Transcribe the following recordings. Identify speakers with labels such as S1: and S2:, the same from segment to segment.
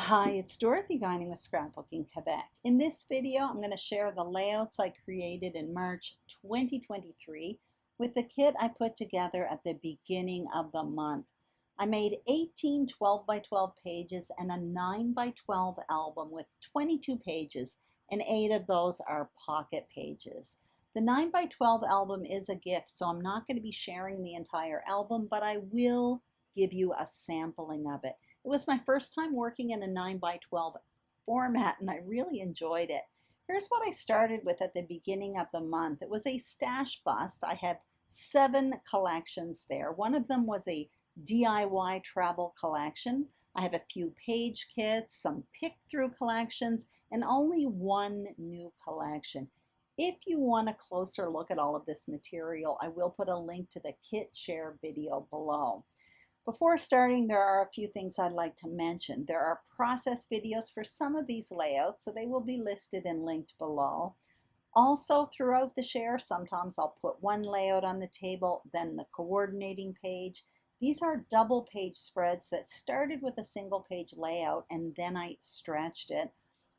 S1: Hi, it's Dorothy Guinan with Scrapbooking Quebec. In this video, I'm going to share the layouts I created in March 2023 with the kit I put together at the beginning of the month. I made 18 12 by 12 pages and a 9 by 12 album with 22 pages, and 8 of those are pocket pages. The 9 by 12 album is a gift, so I'm not going to be sharing the entire album, but I will give you a sampling of it. It was my first time working in a 9 by 12 format and I really enjoyed it. Here's what I started with at the beginning of the month. It was a stash bust. I have 7 collections there. One of them was a DIY travel collection. I have a few page kits, some pick through collections, and only one new collection. If you want a closer look at all of this material, I will put a link to the kit share video below. Before starting, there are a few things I'd like to mention. There are process videos for some of these layouts, so they will be listed and linked below. Also, throughout the share, sometimes I'll put one layout on the table, then the coordinating page. These are double page spreads that started with a single page layout and then I stretched it.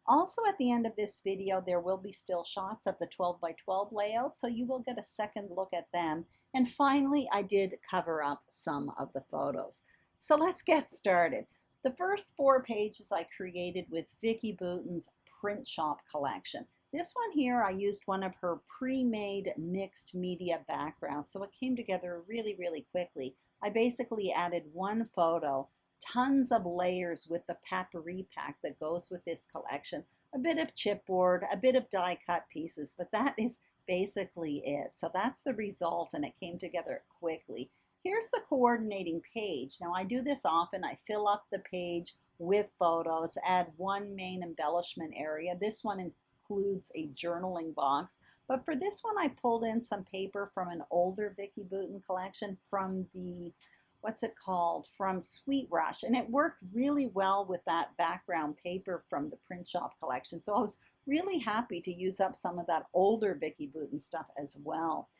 S1: Also, at the end of this video, there will be still shots of the 12 by 12 layout, so you will get a second look at them. And finally, I did cover up some of the photos. So let's get started. The first 4 pages I created with Vicki Boutin's print shop collection. This one here, I used one of her pre-made mixed media backgrounds, so it came together really, really quickly. I basically added one photo, tons of layers with the papery pack that goes with this collection, a bit of chipboard, a bit of die cut pieces, but that is basically it. So that's the result and it came together quickly. Here's the coordinating page. Now I do this often. I fill up the page with photos, add one main embellishment area. This one includes a journaling box, but for this one I pulled in some paper from an older Vicki Boutin collection from the from Sweet Rush, and it worked really well with that background paper from the print shop collection. So I was really happy to use up some of that older Vicki Boutin stuff as well.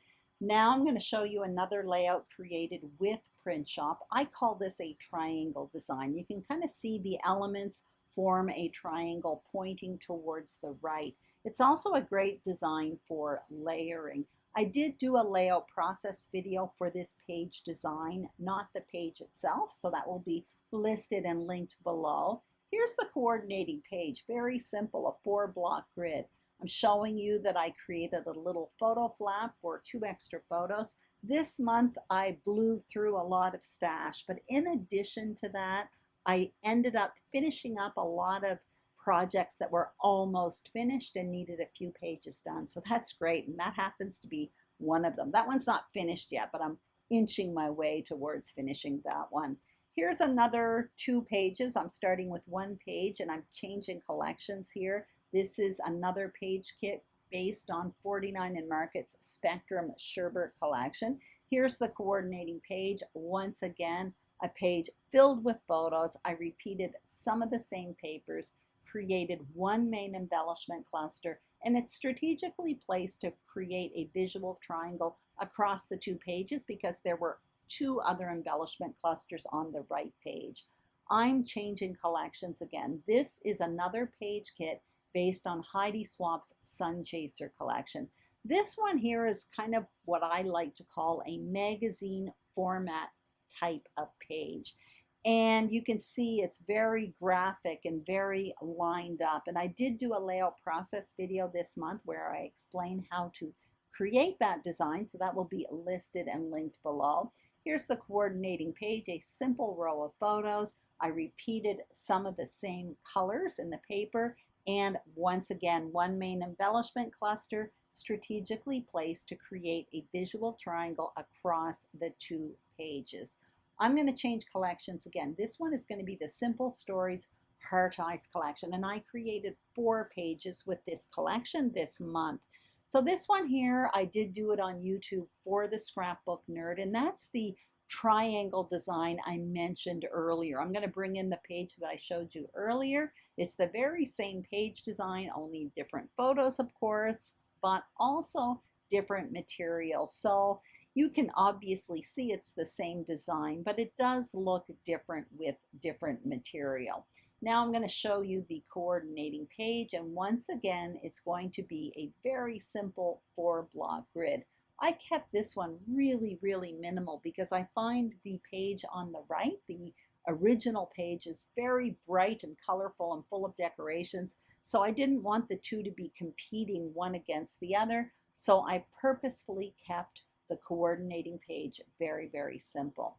S1: Now I'm going to show you another layout created with print shop. I call this a triangle design. You can kind of see the elements form a triangle pointing towards the right. It's also a great design for layering. I did do a layout process video for this page design, not the page itself, so that will be listed and linked below. Here's the coordinating page, very simple, a 4-block grid. I'm showing you that I created a little photo flap for 2 extra photos. This month I blew through a lot of stash, but in addition to that, I ended up finishing up a lot of projects that were almost finished and needed a few pages done. So that's great, and that happens to be one of them. That one's not finished yet, but I'm inching my way towards finishing that one. Here's another 2 pages. I'm starting with 1 page and I'm changing collections here. This is another page kit based on 49 and Market's Spectrum Sherbert collection. Here's the coordinating page. Once again, a page filled with photos. I repeated some of the same papers, created one main embellishment cluster, and it's strategically placed to create a visual triangle across the 2 pages because there were 2 other embellishment clusters on the right page. I'm changing collections again. This is another page kit based on Heidi Swapp's SUNCHASER collection. This one here is kind of what I like to call a magazine format type of page. And you can see it's very graphic and very lined up. And I did do a layout process video this month where I explain how to create that design. So that will be listed and linked below. Here's the coordinating page, a simple row of photos. I repeated some of the same colors in the paper. And once again, one main embellishment cluster strategically placed to create a visual triangle across the 2 pages. I'm going to change collections again. This one is going to be the Simple Stories Heart Eyes collection, and I created 4 pages with this collection this month. So this one here, I did do it on YouTube for the Scrapbook Nerd, and that's the triangle design I mentioned earlier. I'm going to bring in the page that I showed you earlier. It's the very same page design, only different photos, of course, but also different materials. So you can obviously see it's the same design, but it does look different with different material. Now I'm going to show you the coordinating page, and once again it's going to be a very simple 4-block grid. I kept this one really minimal because I find the page on the right, the original page, is very bright and colorful and full of decorations, so I didn't want the two to be competing one against the other, so I purposefully kept the coordinating page very simple.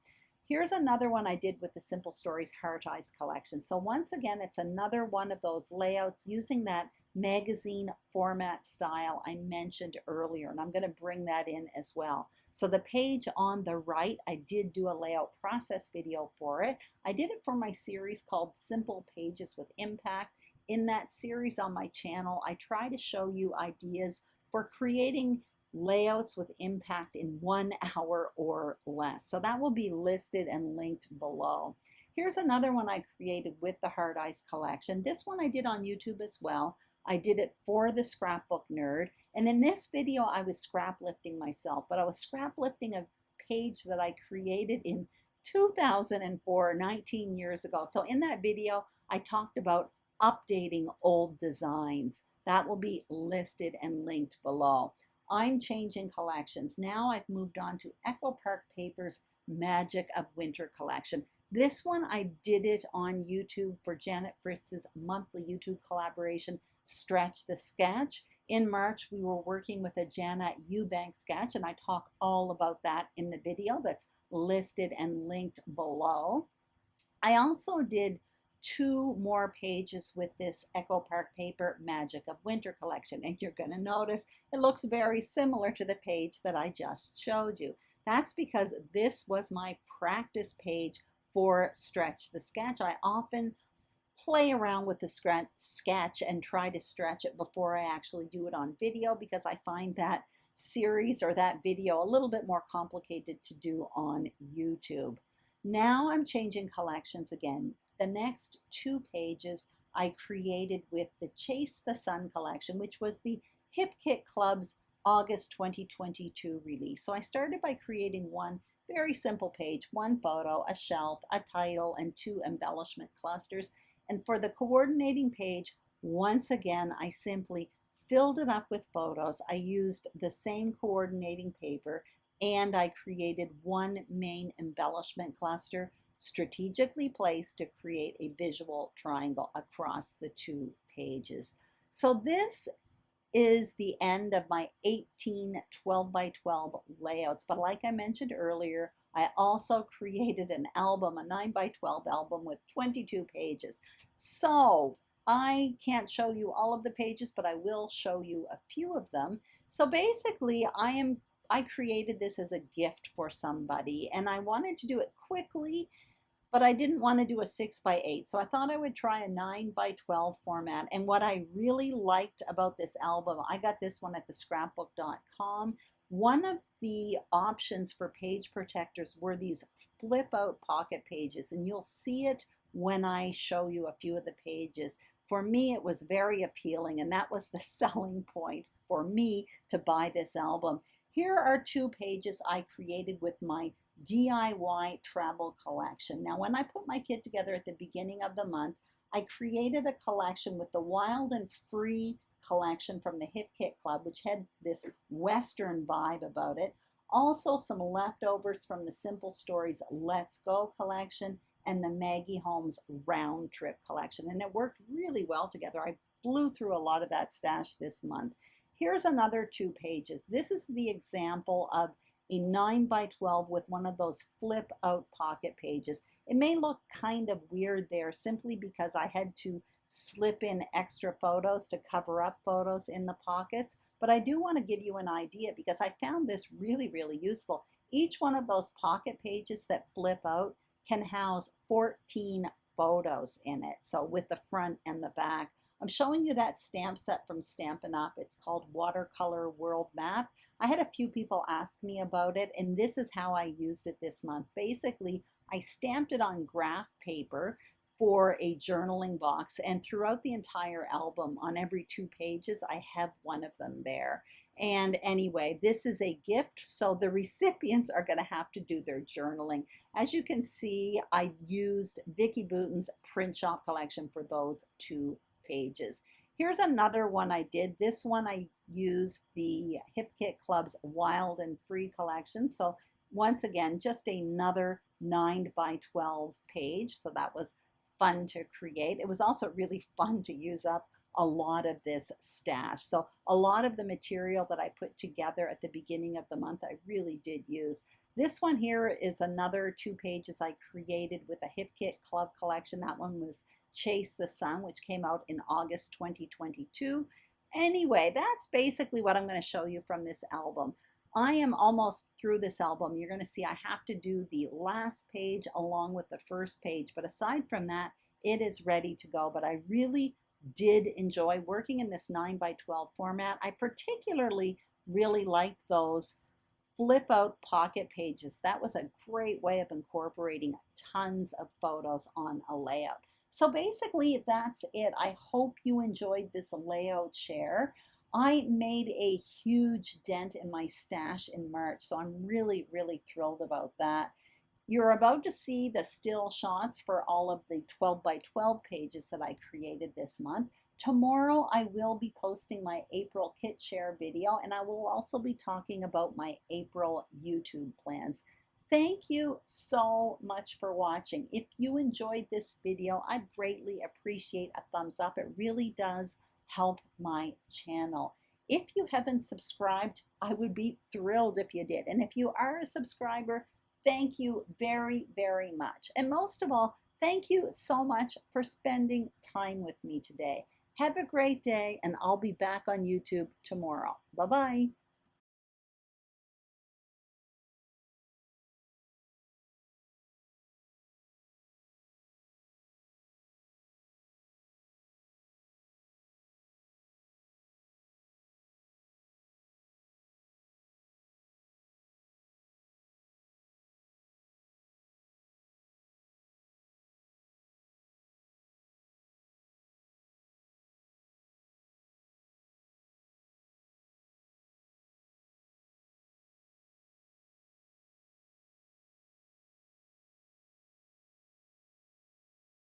S1: Here's another one I did with the Simple Stories Heart Eyes collection. So once again, it's another one of those layouts using that magazine format style I mentioned earlier, and I'm going to bring that in as well. So the page on the right, I did do a layout process video for it. I did it for my series called Simple Pages with Impact. In that series on my channel, I try to show you ideas for creating layouts with impact in 1 hour or less. So that will be listed and linked below. Here's another one I created with the Heart Eyes collection. This one I did on YouTube as well. I did it for the Scrapbook Nerd. And in this video, I was scrap lifting myself, but I was scrap lifting a page that I created in 2004, 19 years ago. So in that video, I talked about updating old designs. That will be listed and linked below. I'm changing collections. Now I've moved on to Echo Park Paper's Magic of Winter collection. This one I did it on YouTube for Janet Fritz's monthly YouTube collaboration, Stretch the Sketch. In March, we were working with a Janet Eubank sketch, and I talk all about that in the video that's listed and linked below. I also did 2 more pages with this Echo Park Paper Magic of Winter collection, and you're going to notice it looks very similar to the page that I just showed you. That's because this was my practice page for Stretch the Sketch. I often play around with the sketch and try to stretch it before I actually do it on video, because I find that series or that video a little bit more complicated to do on YouTube. Now I'm changing collections again. The next 2 pages I created with the Chase the Sun collection, which was the Hip Kit Club's August 2022 release. So I started by creating one very simple page, 1 photo, a shelf, a title, and 2 embellishment clusters. And for the coordinating page, once again, I simply filled it up with photos. I used the same coordinating paper, and I created 1 main embellishment cluster strategically placed to create a visual triangle across the 2 pages. So this is the end of my 18 12 by 12 layouts, but like I mentioned earlier, I also created an album, a 9 by 12 album with 22 pages. So I can't show you all of the pages, but I will show you a few of them. So basically, I created this as a gift for somebody, and I wanted to do it quickly, but I didn't want to do a 6 by 8. So I thought I would try a 9 by 12 format. And what I really liked about this album, I got this one at the scrapbook.com. One of the options for page protectors were these flip out pocket pages, and you'll see it when I show you a few of the pages. For me, it was very appealing, and that was the selling point for me to buy this album. Here are 2 pages I created with my DIY travel collection. Now, when I put my kit together at the beginning of the month, I created a collection with the Wild and Free collection from the Hip Kit Club, which had this Western vibe about it. Also some leftovers from the Simple Stories Let's Go collection and the Maggie Holmes Round Trip collection. And it worked really well together. I blew through a lot of that stash this month. Here's another 2 pages. This is the example of a 9 by 12 with one of those flip out pocket pages. It may look kind of weird there simply because I had to slip in extra photos to cover up photos in the pockets, but I do want to give you an idea because I found this really useful. Each one of those pocket pages that flip out can house 14 photos in it, so with the front and the back. I'm showing you that stamp set from Stampin' Up. It's called Watercolor World Map. I had a few people ask me about it, and this is how I used it this month. Basically, I stamped it on graph paper for a journaling box, and throughout the entire album, on every 2 pages, I have one of them there. And anyway, this is a gift, so the recipients are going to have to do their journaling. As you can see, I used Vicki Boutin's print shop collection for those 2 pages. Here's another one I did. This one I used the Hip Kit Club's Wild and Free collection. So once again, just another 9 by 12 page. So that was fun to create. It was also really fun to use up a lot of this stash. So a lot of the material that I put together at the beginning of the month, I really did use. This one here is another 2 pages I created with a Hip Kit Club collection. That one was Chase the Sun, which came out in August 2022. Anyway, that's basically what I'm going to show you from this album. I am almost through this album. You're going to see I have to do the last page along with the first page, but aside from that, it is ready to go. But I really did enjoy working in this 9 by 12 format. I particularly really liked those flip out pocket pages. That was a great way of incorporating tons of photos on a layout. So basically that's it. I hope you enjoyed this layout share. I made a huge dent in my stash in March, so I'm really, really thrilled about that. You're about to see the still shots for all of the 12 by 12 pages that I created this month. Tomorrow I will be posting my April kit share video, and I will also be talking about my April YouTube plans. Thank you so much for watching. If you enjoyed this video, I'd greatly appreciate a thumbs up. It really does help my channel. If you haven't subscribed, I would be thrilled if you did. And if you are a subscriber, thank you very, very much. And most of all, thank you so much for spending time with me today. Have a great day, and I'll be back on YouTube tomorrow. Bye-bye.